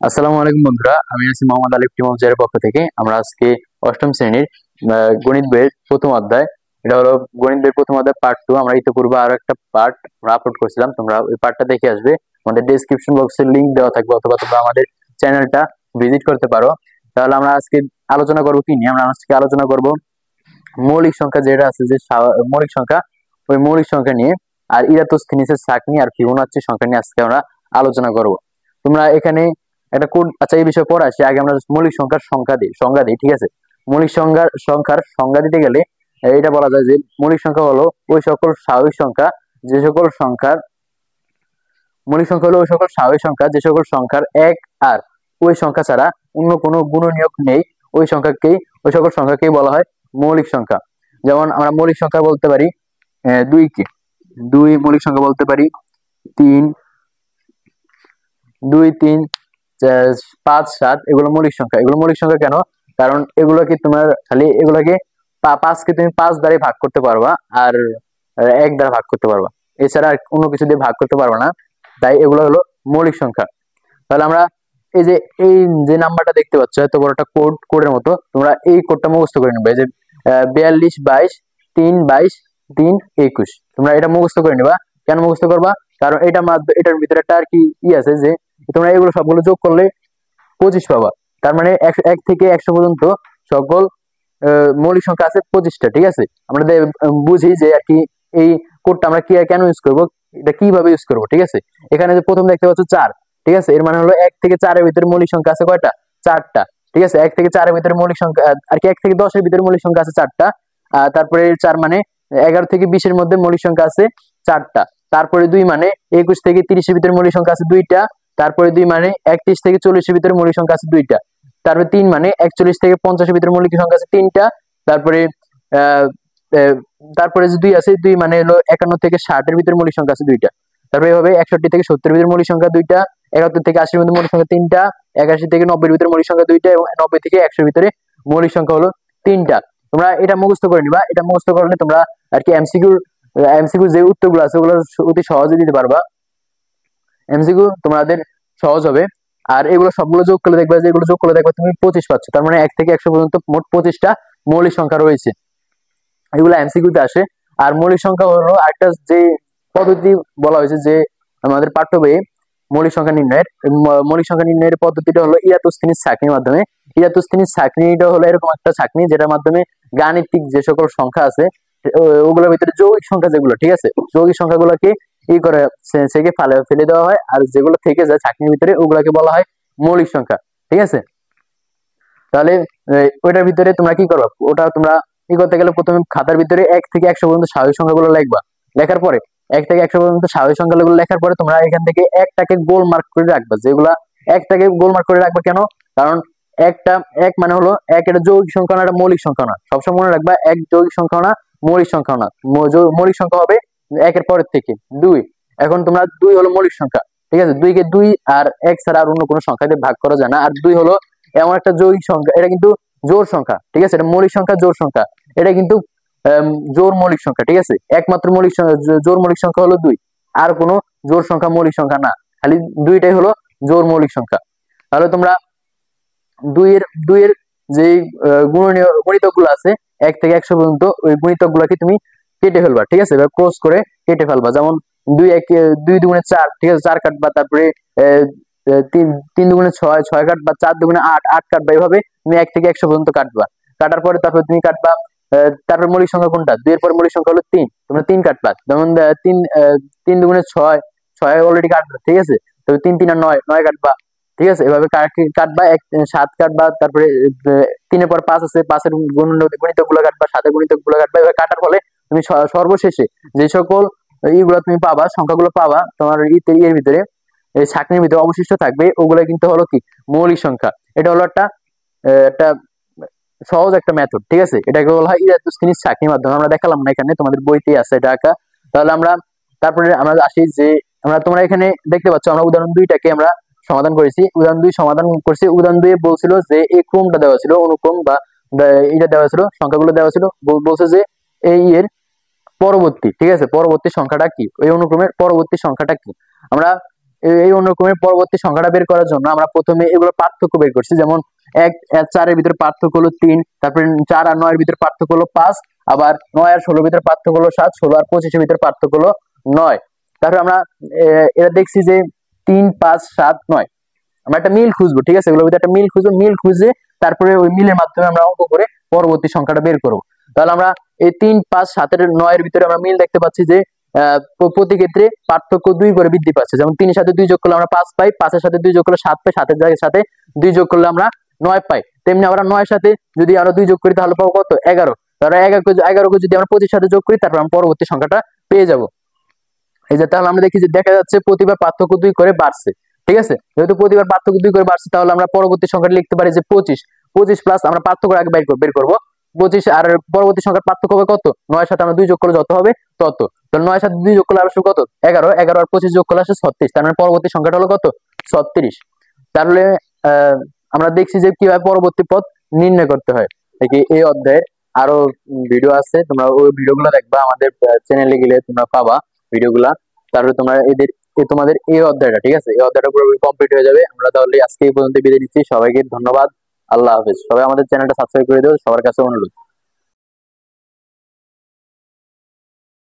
আসসালামু আলাইকুম বন্ধুরা, আমি আছি মোহাম্মদ আলিফ টিমজের পক্ষ থেকে। আমরা আজকে অষ্টম শ্রেণীর গণিত বইয়ের প্রথম অধ্যায়, এটা হলো গণিত বইয়ের প্রথম অধ্যায় পার্ট 2। আমরা ইতিপূর্বে আরো একটা পার্ট আমরা আপলোড করেছিলাম, তোমরা ওই পার্টটা দেখে আসবে। আমাদের ডেসক্রিপশন বক্সে লিংক দেওয়া থাকবে, অথবা তোমরা আমাদের চ্যানেলটা ভিজিট করতে পারো। তাহলে আমরা আজকে আলোচনা করবো কি নিয়ে? আমরা আজকে আলোচনা করব মৌলিক সংখ্যা, যেটা আছে যে মৌলিক সংখ্যা, ওই মৌলিক সংখ্যা নিয়ে। আর ইরাটোস্থেনিসের ছাঁকনি আর ফিবোনাচ্চি সংখ্যা নিয়ে আজকে আমরা আলোচনা করব। তোমরা এখানে একটা কোড, আচ্ছা এই বিষয়ে পড়ে আসি। আগে আমরা মৌলিক সংখ্যার সংজ্ঞা দিই, ঠিক আছে? মৌলিক সংখ্যার সংজ্ঞা দিতে গেলে এটা বলা যায় যে মৌলিক সংখ্যা হলো ওই সকল স্বাভাবিক সংখ্যা যে সকল সংখ্যার মৌলিক সংখ্যা হলো ওই সকল স্বাভাবিক সংখ্যা যে সকল সংখ্যার এক আর ওই সংখ্যা ছাড়া অন্য কোনো গুণনীয়ক নেই। ওই সকল সংখ্যাকেই বলা হয় মৌলিক সংখ্যা। যেমন আমরা মৌলিক সংখ্যা বলতে পারি দুই মৌলিক সংখ্যা বলতে পারি, তিন, 2, 3, 5, 7, এগুলো মৌলিক সংখ্যা। এগুলো মৌলিক সংখ্যা কেন? কারণ এগুলোকে তোমার খালি এগুলোকে পাঁচকে তুমি 5 দ্বারা ভাগ করতে পারবা, আর 1 দ্বারা ভাগ করতে পারবা, এছাড়া আর কোনো কিছু দিয়ে ভাগ করতে পারবা না। তাই এগুলো হলো মৌলিক সংখ্যা। তাহলে আমরা এই যে নাম্বারটা দেখতে পাচ্ছ, এত বড় একটা কোডের মতো, তোমরা এই কোডটা মুখস্থ করে নিবে যে 42, 22, 3, 22, 3, 21। তোমরা এটা মুখস্থ করে নিবা। কেন মুখস্থ করবা? কারণ এটার ভিতরে একটা আর কি আছে যে তোমরা এগুলো সবগুলো যোগ করলে 25 পাবা। তার মানে 1 থেকে 100 পর্যন্ত সকল মৌলিক সংখ্যা আছে 25টা, ঠিক আছে? আমরা বুঝি যে আর কি এই কোডটা আমরা কেন ইউজ করব, এটা কিভাবে ইউজ করব, ঠিক আছে? এখানে যে প্রথম দেখতে পাচ্ছ 4, ঠিক আছে? এর মানে হলো 1 থেকে 4 এর ভিতরে মৌলিক সংখ্যা আছে কয়টা? 4টা, ঠিক আছে? 1 থেকে 4 এর ভিতরে মৌলিক সংখ্যা আর কি 1 থেকে 10 এর ভিতরে মৌলিক সংখ্যা আছে 4টা। তারপরে 4 মানে 11 থেকে 20 এর মধ্যে মৌলিক সংখ্যা আছে 4টা। তারপরে 2 মানে 21 থেকে 30 এর ভিতরে মৌলিক সংখ্যা আছে 2টা। তারপরে 2 মানে 31 থেকে 40 এর ভিতরে মৌলিক সংখ্যা আছে 2টা। তারপরে 3 মানে 41 থেকে 50 এর ভিতরে মৌলিক সংখ্যা আছে 3টা। তারপরে আহ তারপরে যে 2 আছে, 2 মানে হলো 51 থেকে 60 এর ভিতরে মৌলিক সংখ্যা আছে 2টা। তারপরে এভাবে 61 থেকে 70 এর ভিতরে মৌলিক সংখ্যা 2টা, 71 থেকে 80 এর মধ্যে মৌলিক সংখ্যা 3টা, 81 থেকে 90 এর ভিতরে মৌলিক সংখ্যা 2টা, এবং 90 থেকে 100 এর ভিতরে মৌলিক সংখ্যা হলো 3টা। তোমরা এটা মুখস্থ করে নিবা। এটা মুখস্থ করলে তোমরা আর কি এমসিকিউ যে উত্তরগুলো আছে ওগুলো অতি সহজে দিতে পারবা। এমসিকিউ তোমাদের সহজ হবে। আর এগুলো সবগুলো যোগ করলে দেখবে যে এগুলো যোগ করলে দেখবে তুমি 25 পাচ্ছ। তার মানে 1 থেকে 100 পর্যন্ত মোট 25টা মৌলিক সংখ্যা রয়েছে, এগুলো এমসিকিউতে আসে। আর মৌলিক সংখ্যা হলো একটা যে পদ্ধতি বলা হয়েছে যে আমাদের পাঠ্য বইয়ে মৌলিক সংখ্যা নির্ণয়ের মৌলিক সংখ্যা নির্ণয়ের পদ্ধতিটা হলো ইরাটোস্থেনিস ছাঁকনির মাধ্যমে। ইরাটোস্থেনিস ছাঁকনিটা হলো এরকম একটা ছাঁকনি যেটার মাধ্যমে গাণিতিক যে সকল সংখ্যা আছে ওগুলোর ভিতরে যৌগিক সংখ্যা যেগুলো, ঠিক আছে, যৌগিক সংখ্যাগুলোকে করে সেকে ফেলে দেওয়া হয়, আর যেগুলো থেকে যায় ছাঁকনির ভিতরে ওগুলোকে বলা হয় মৌলিক সংখ্যা, ঠিক আছে? তাহলে ওইটার ভিতরে তোমরা কি করবা? ওটা তোমরা কি করতে গেলে প্রথমে খাতার ভিতরে 1 থেকে 100 পর্যন্ত স্বাভাবিক সংখ্যাগুলো লিখবা। লেখার পরে 1 থেকে 100 পর্যন্ত স্বাভাবিক সংখ্যাগুলো লেখার পরে তোমরা এখান থেকে একটাকে গোল মার্ক করে রাখবা। যেগুলা একটাকে গোল মার্ক করে রাখবা কেন? কারণ এক মানে হলো এক, এটা যৌগিক সংখ্যা না, এটা মৌলিক সংখ্যা না। সবসময় মনে রাখবা এক যৌগিক সংখ্যা না, মৌলিক সংখ্যা না। মৌলিক সংখ্যা হবে 1 এর পরের থেকে 2। এখন তোমরা 2 হলো মৌলিক সংখ্যা, ঠিক আছে? 2 কে 2 আর 1 ছাড়া আর অন্য কোনো সংখ্যা দিয়ে ভাগ করা যায় না। আর 2 হলো এমন একটা যৌগিক সংখ্যা, এটা কিন্তু জোড় সংখ্যা, ঠিক আছে? এটা মৌলিক সংখ্যা, জোড় সংখ্যা। এটা কিন্তু জোড় মৌলিক সংখ্যা, ঠিক আছে? একমাত্র জোড় মৌলিক সংখ্যা হলো 2, আর কোনো জোড় সংখ্যা মৌলিক সংখ্যা না, খালি 2টাই হলো জোড় মৌলিক সংখ্যা। তাহলে তোমরা 2 এর যে গণিতক গুলো আছে 1 থেকে 100 পর্যন্ত, ওই গণিতক গুলাকে তুমি কেটে ফেলবা, ঠিক আছে? এবার ক্রস করে কেটে ফেলবা। যেমন 2 দুগুণে 4, ঠিক আছে, 4 কাটবা। তারপরে 3 দুগুণে 6, 6 কাটবা। 4 দুগুণে 8, 8 কাটবা। এইভাবে তুমি 1 থেকে 100 পর্যন্ত কাটবা। কাটার পরে তারপরে তুমি কাটবা তারপর মৌলিক সংখ্যা কোনটা? 2 এর পর মৌলিক সংখ্যা হলো 3, তোমরা 3 কাটবা। যেমন 3 দুগুণে 6, 6 অলরেডি কাটবা, ঠিক আছে? তবে 3 3 আর 9, 9 কাটবা, ঠিক আছে? এভাবে কাটবা। 7 কাটবা। তারপরে 3 এর পর 5 আছে, 5 এর গণিতক গুলো কাটবা, 7 এর গণিতক গুলো কাটবা। এভাবে কাটার ফলে তুমি সর্বশেষে যে সকল এইগুলো তুমি পাবা, সংখ্যাগুলো পাবা তোমার এর ভিতরে, এই ছাঁকনির ভিতরে অবশিষ্ট থাকবে, ওগুলো কিন্তু হলো কি মৌলিক সংখ্যা। এটা হলো একটা সহজ একটা মেথড, ঠিক আছে? এটাকে বলা হয় ইরাটোস্থেনিস ছাঁকনির মাধ্যমে। আমরা দেখালাম না, এখানে তোমাদের বইতেই আছে এটা আঁকা। তাহলে তারপরে আমরা আসি যে তোমরা এখানে দেখতে পাচ্ছ আমরা উদাহরণ 2টাকে আমরা সমাধান করেছি। উদাহরণ 2 সমাধান করছি। উদাহরণ 2 বলছিল যে এই ক্রমটা দেওয়া ছিল, অনুক্রম বা এটা দেওয়া ছিল, সংখ্যাগুলো দেওয়া ছিল। বলছে যে এই এর পরবর্তী, ঠিক আছে, পরবর্তী সংখ্যাটা কি, ওই অনুক্রমের পরবর্তী সংখ্যাটা কি। আমরা এই অনুক্রমের পরবর্তী সংখ্যাটা বের করার জন্য আমরা প্রথমে এগুলো পার্থক্য বের করছি। যেমন 1 আর 4 এর ভিতরে পার্থক্য হলো 3, তারপরে 4 আর 9 এর ভিতরে পার্থক্য হলো 5, আবার 9 আর 16 এর ভিতরে পার্থক্য হলো 7, 16 আর 25 এর ভিতরে পার্থক্য হলো 9। তারপরে আমরা এটা দেখছি যে 3, 5, 7, 9 আমরা একটা মিল খুঁজবো, ঠিক আছে? এগুলোর ভিতরে একটা মিল খুঁজবো, মিল খুঁজে তারপরে ওই মিলের মাধ্যমে আমরা অঙ্ক করে পরবর্তী সংখ্যাটা বের করবো। তাহলে আমরা এই 3, 5, 7 এর 9 এর ভিতরে আমরা মিল দেখতে পাচ্ছি যে প্রতি ক্ষেত্রে পার্থক্য 2 করে বৃদ্ধি পাচ্ছে। যেমন 3 এর সাথে 2 যোগ করলে আমরা 5 পাই, 5 এর সাথে 2 যোগ করলে 7 পাই, 7 এর সাথে 2 যোগ করলে আমরা 9 পাই। তেমনি আমরা 9 এর সাথে যদি আমরা 2 যোগ করি তাহলে পাবো কত? 11। তাহলে 11 কে যদি আমরা 25 সাথে যোগ করি তারপর আমরা পরবর্তী সংখ্যাটা পেয়ে যাব। এই যে তাহলে আমরা দেখি যে দেখা যাচ্ছে প্রতিবার পার্থক্য 2 করে বাড়ছে, ঠিক আছে? যেহেতু প্রতিবার পার্থক্য 2 করে বাড়ছে তাহলে আমরা পরবর্তী সংখ্যাটা লিখতে পারি যে 25। 25 প্লাস আমরা পার্থক্য আগে বের করব 25, আর পরবর্তী সংখ্যার পার্থক্য হবে কত? 9 এর সাথে আমরা 2 যোগ করলে যত হবে তত। তাহলে 9 এর সাথে 2 যোগ করলে আসলে কত? 11, 11 আর 25 যোগ করলে আসে 36। তার মানে পরবর্তী সংখ্যাটা হলো কত? 36। তাহলে আমরা দেখছি যে কিভাবে পরবর্তী পদ নির্ণয় করতে হয়। দেখি এই অধ্যায়ে আরো ভিডিও আছে, তোমরা ওই ভিডিওগুলো দেখবা, আমাদের চ্যানেলে গেলে তোমরা পাবা ভিডিওগুলা। তারপরে তোমরা তোমাদের এই অধ্যায়টা, ঠিক আছে, এই অধ্যায়টা পুরোপুরি কমপ্লিট হয়ে যাবে। আমরা তাহলে আজকে এই পর্যন্ত বিদায় নিচ্ছি। সবাইকে ধন্যবাদ। আল্লাহ হাফেজ। সবাই আমাদের চ্যানেলটা সাবস্ক্রাইব করে দিও, সবার কাছে অনুরোধ।